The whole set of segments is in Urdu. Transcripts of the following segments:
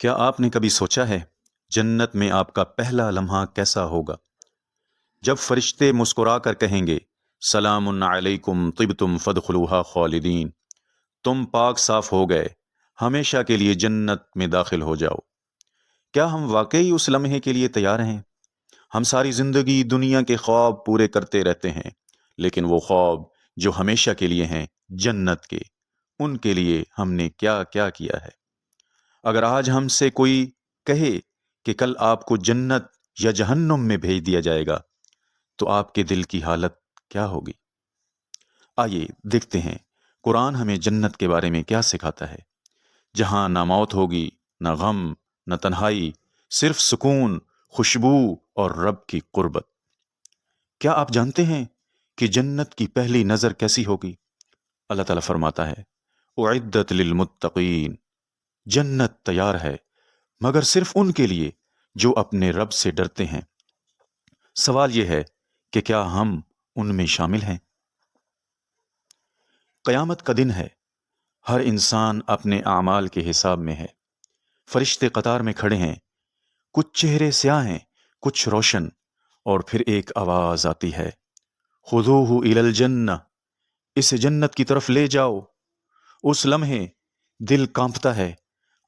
کیا آپ نے کبھی سوچا ہے جنت میں آپ کا پہلا لمحہ کیسا ہوگا؟ جب فرشتے مسکرا کر کہیں گے سلام علیکم طبتم فادخلوها خالدین، تم پاک صاف ہو گئے، ہمیشہ کے لیے جنت میں داخل ہو جاؤ، کیا ہم واقعی اس لمحے کے لیے تیار ہیں؟ ہم ساری زندگی دنیا کے خواب پورے کرتے رہتے ہیں، لیکن وہ خواب جو ہمیشہ کے لیے ہیں، جنت کے، ان کے لیے ہم نے کیا کیا کیا ہے؟ اگر آج ہم سے کوئی کہے کہ کل آپ کو جنت یا جہنم میں بھیج دیا جائے گا تو آپ کے دل کی حالت کیا ہوگی؟ آئیے دیکھتے ہیں قرآن ہمیں جنت کے بارے میں کیا سکھاتا ہے، جہاں نہ موت ہوگی، نہ غم، نہ تنہائی، صرف سکون، خوشبو اور رب کی قربت۔ کیا آپ جانتے ہیں کہ جنت کی پہلی نظر کیسی ہوگی؟ اللہ تعالیٰ فرماتا ہے اعدت للمتقین، جنت تیار ہے مگر صرف ان کے لیے جو اپنے رب سے ڈرتے ہیں۔ سوال یہ ہے کہ کیا ہم ان میں شامل ہیں؟ قیامت کا دن ہے، ہر انسان اپنے اعمال کے حساب میں ہے، فرشتے قطار میں کھڑے ہیں، کچھ چہرے سیاہ ہیں، کچھ روشن، اور پھر ایک آواز آتی ہے خذوہ الی الجنہ، اسے جنت کی طرف لے جاؤ۔ اس لمحے دل کانپتا ہے،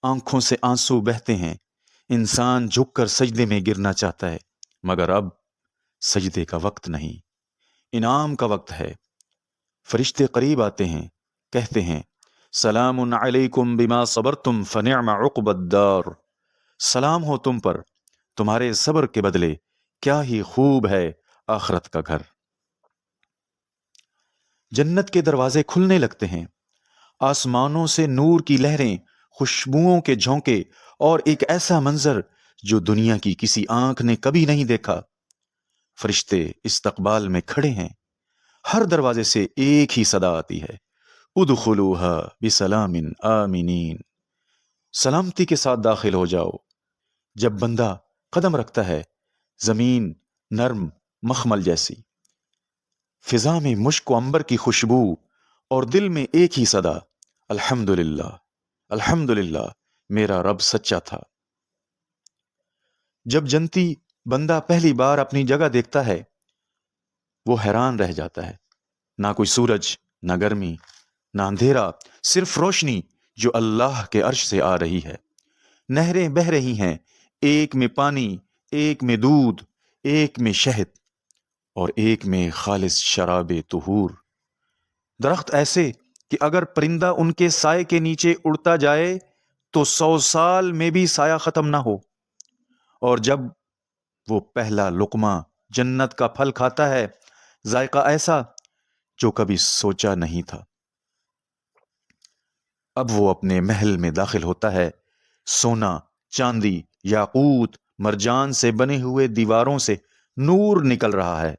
آنکھوں سے آنسو بہتے ہیں، انسان جھک کر سجدے میں گرنا چاہتا ہے، مگر اب سجدے کا وقت نہیں، انعام کا وقت ہے۔ فرشتے قریب آتے ہیں، کہتے ہیں سلام علیکم بما صبرتم فنعم عقبی الدار، سلام ہو تم پر، تمہارے صبر کے بدلے کیا ہی خوب ہے آخرت کا گھر۔ جنت کے دروازے کھلنے لگتے ہیں، آسمانوں سے نور کی لہریں، خوشبوؤں کے جھونکے، اور ایک ایسا منظر جو دنیا کی کسی آنکھ نے کبھی نہیں دیکھا۔ فرشتے استقبال میں کھڑے ہیں، ہر دروازے سے ایک ہی صدا آتی ہے ادخلوها بسلام آمنین، سلامتی کے ساتھ داخل ہو جاؤ۔ جب بندہ قدم رکھتا ہے، زمین نرم مخمل جیسی، فضا میں مشک و عنبر کی خوشبو، اور دل میں ایک ہی صدا الحمدللہ، الحمدللہ، میرا رب سچا تھا۔ جب جنتی بندہ پہلی بار اپنی جگہ دیکھتا ہے، وہ حیران رہ جاتا ہے، نہ کوئی سورج، نہ گرمی، نہ اندھیرا، صرف روشنی جو اللہ کے عرش سے آ رہی ہے۔ نہریں بہہ رہی ہیں، ایک میں پانی، ایک میں دودھ، ایک میں شہد، اور ایک میں خالص شراب طہور۔ درخت ایسے کہ اگر پرندہ ان کے سائے کے نیچے اڑتا جائے تو 100 سال میں بھی سایہ ختم نہ ہو۔ اور جب وہ پہلا لقمہ جنت کا پھل کھاتا ہے، ذائقہ ایسا جو کبھی سوچا نہیں تھا۔ اب وہ اپنے محل میں داخل ہوتا ہے، سونا، چاندی، یاقوت، مرجان سے بنے ہوئے دیواروں سے نور نکل رہا ہے۔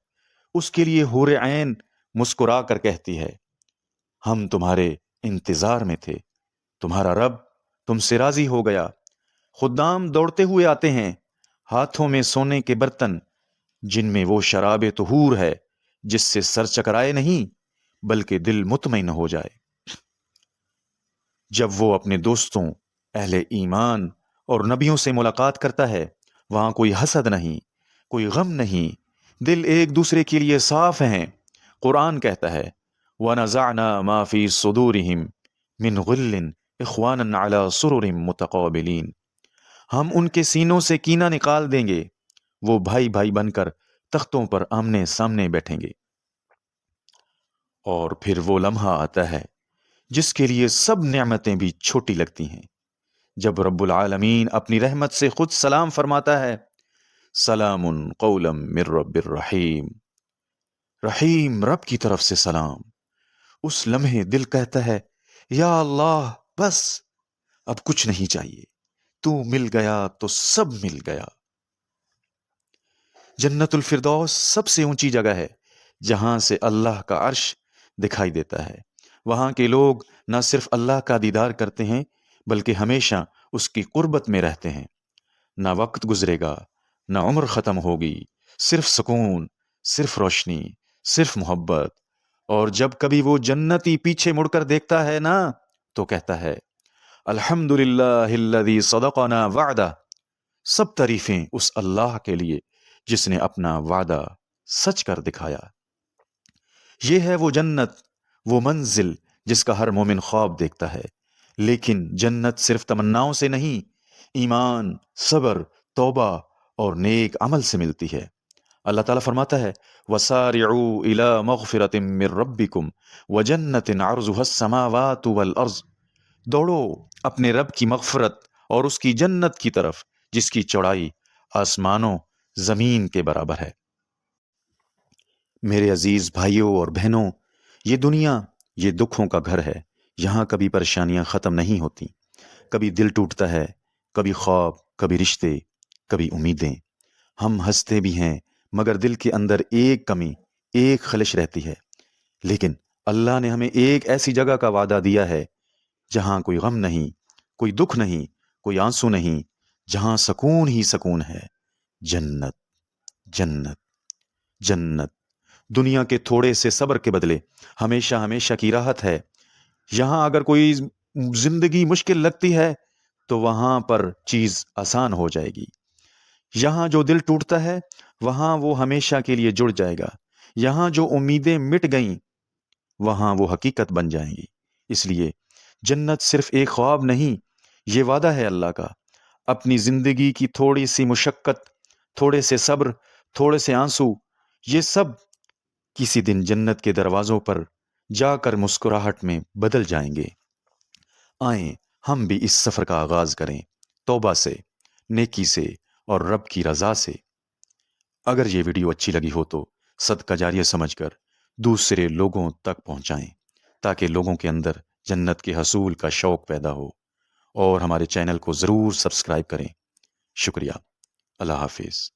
اس کے لیے حور عین مسکرا کر کہتی ہے ہم تمہارے انتظار میں تھے، تمہارا رب تم سے راضی ہو گیا۔ خدام دوڑتے ہوئے آتے ہیں، ہاتھوں میں سونے کے برتن جن میں وہ شراب طہور ہے جس سے سر چکرائے نہیں بلکہ دل مطمئن ہو جائے۔ جب وہ اپنے دوستوں، اہل ایمان اور نبیوں سے ملاقات کرتا ہے، وہاں کوئی حسد نہیں، کوئی غم نہیں، دل ایک دوسرے کے لیے صاف ہیں۔ قرآن کہتا ہے وَنَزَعْنَا مَا فِي صُدُورِهِمْ مِنْ غِلٍّ إِخْوَانًا عَلَى سُرُرٍ مُتَقَابِلِينَ، ہم ان کے سینوں سے کینہ نکال دیں گے، وہ بھائی بھائی بن کر تختوں پر آمنے سامنے بیٹھیں گے۔ اور پھر وہ لمحہ آتا ہے جس کے لیے سب نعمتیں بھی چھوٹی لگتی ہیں، جب رب العالمین اپنی رحمت سے خود سلام فرماتا ہے سلام قولا من رب الرحیم، رحیم رب کی طرف سے سلام۔ اس لمحے دل کہتا ہے یا اللہ، بس اب کچھ نہیں چاہیے، تو مل گیا تو سب مل گیا۔ جنت الفردوس سب سے اونچی جگہ ہے جہاں سے اللہ کا عرش دکھائی دیتا ہے۔ وہاں کے لوگ نہ صرف اللہ کا دیدار کرتے ہیں بلکہ ہمیشہ اس کی قربت میں رہتے ہیں۔ نہ وقت گزرے گا، نہ عمر ختم ہوگی، صرف سکون، صرف روشنی، صرف محبت۔ اور جب کبھی وہ جنتی پیچھے مڑ کر دیکھتا ہے نا تو کہتا ہے الحمدللہ الذی صدقنا وعدہ، سب تعریفیں اس اللہ کے لیے جس نے اپنا وعدہ سچ کر دکھایا۔ یہ ہے وہ جنت، وہ منزل جس کا ہر مومن خواب دیکھتا ہے، لیکن جنت صرف تمناؤں سے نہیں، ایمان، صبر، توبہ اور نیک عمل سے ملتی ہے۔ اللہ تعالیٰ فرماتا ہے وَسَارِعُوا إِلَى مَغْفِرَةٍ مِّن رَبِّكُمْ وَجَنَّةٍ عَرْضُهَا السَّمَاوَاتُ وَالْأَرْضُ، دوڑو اپنے رب کی مغفرت اور اس کی جنت کی طرف جس کی چوڑائی آسمانوں زمین کے برابر ہے۔ میرے عزیز بھائیوں اور بہنوں، یہ دنیا یہ دکھوں کا گھر ہے۔ یہاں کبھی پریشانیاں ختم نہیں ہوتی، کبھی دل ٹوٹتا ہے، کبھی خواب، کبھی رشتے، کبھی امیدیں۔ ہم ہنستے بھی ہیں مگر دل کے اندر ایک کمی، ایک خلش رہتی ہے۔ لیکن اللہ نے ہمیں ایک ایسی جگہ کا وعدہ دیا ہے جہاں کوئی غم نہیں، کوئی دکھ نہیں، کوئی آنسو نہیں، جہاں سکون ہی سکون ہے۔ جنت، جنت، جنت۔ دنیا کے تھوڑے سے صبر کے بدلے ہمیشہ ہمیشہ کی راحت ہے۔ یہاں اگر کوئی زندگی مشکل لگتی ہے تو وہاں پر چیز آسان ہو جائے گی۔ یہاں جو دل ٹوٹتا ہے وہاں وہ ہمیشہ کے لیے جڑ جائے گا۔ یہاں جو امیدیں مٹ گئیں وہاں وہ حقیقت بن جائیں گی۔ اس لیے جنت صرف ایک خواب نہیں، یہ وعدہ ہے اللہ کا۔ اپنی زندگی کی تھوڑی سی مشقت، تھوڑے سے صبر، تھوڑے سے آنسو، یہ سب کسی دن جنت کے دروازوں پر جا کر مسکراہٹ میں بدل جائیں گے۔ آئیں ہم بھی اس سفر کا آغاز کریں، توبہ سے، نیکی سے اور رب کی رضا سے۔ اگر یہ ویڈیو اچھی لگی ہو تو صدقہ جاریہ سمجھ کر دوسرے لوگوں تک پہنچائیں تاکہ لوگوں کے اندر جنت کے حصول کا شوق پیدا ہو، اور ہمارے چینل کو ضرور سبسکرائب کریں۔ شکریہ۔ اللہ حافظ۔